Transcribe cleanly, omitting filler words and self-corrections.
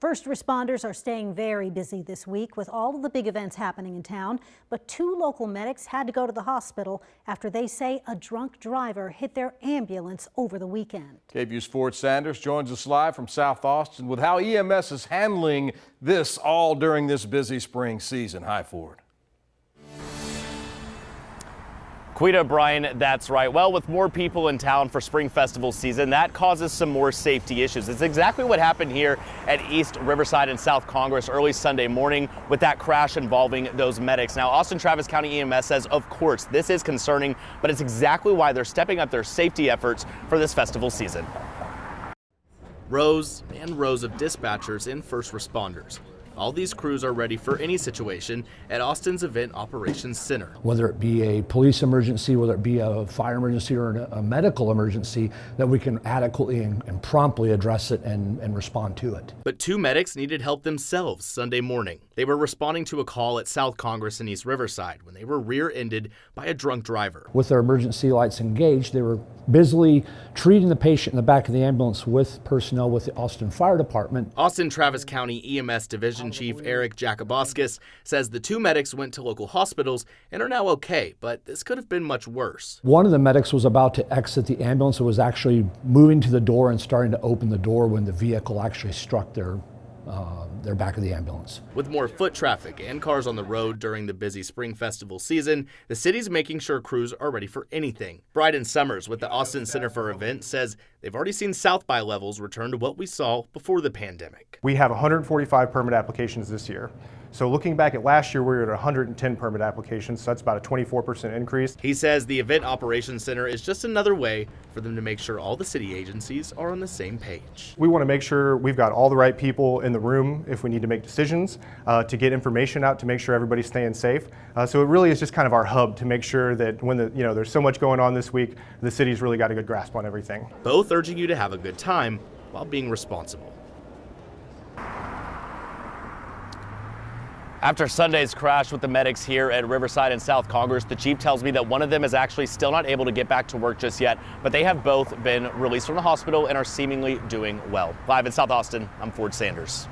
First responders are staying very busy this week with all of the big events happening in town, but 2 local medics had to go to the hospital after they say a drunk driver hit their ambulance over the weekend. KVUE's Ford Sanders joins us live from South Austin with how EMS is handling this all during this busy spring season. Hi, Ford. Quita, Brian, that's right. Well, with more people in town for spring festival season, that causes some more safety issues. It's exactly what happened here at East Riverside and South Congress early Sunday morning with that crash involving those medics. Now, Austin Travis County EMS says, of course, this is concerning, but it's exactly why they're stepping up their safety efforts for this festival season. Rows and rows of dispatchers and first responders. All these crews are ready for any situation at Austin's Event Operations Center. Whether it be a police emergency, whether it be a fire emergency or a medical emergency, that we can adequately and promptly address it and respond to it. But 2 medics needed help themselves Sunday morning. They were responding to a call at South Congress in East Riverside when they were rear-ended by a drunk driver. With their emergency lights engaged, they were busily treating the patient in the back of the ambulance with personnel with the Austin Fire Department. Austin Travis County EMS Division Chief Eric Jacoboskis says the 2 medics went to local hospitals and are now okay, but this could have been much worse. One of the medics was about to exit the ambulance and was actually moving to the door and starting to open the door when the vehicle actually struck their back of the ambulance. With more foot traffic and cars on the road during the busy spring festival season, the city's making sure crews are ready for anything. Bryden Summers with the Austin Center for Events says they've already seen South by levels return to what we saw before the pandemic. We have 145 permit applications this year. So looking back at last year, we were at 110 permit applications, so that's about a 24% increase. He says the Event Operations Center is just another way for them to make sure all the city agencies are on the same page. We want to make sure we've got all the right people in the room if we need to make decisions, to get information out to make sure everybody's staying safe. So it really is just kind of our hub to make sure that when there's so much going on this week, the city's really got a good grasp on everything. Both urging you to have a good time while being responsible. After Sunday's crash with the medics here at Riverside and South Congress, the chief tells me that one of them is actually still not able to get back to work just yet, but they have both been released from the hospital and are seemingly doing well. Live in South Austin, I'm Ford Sanders.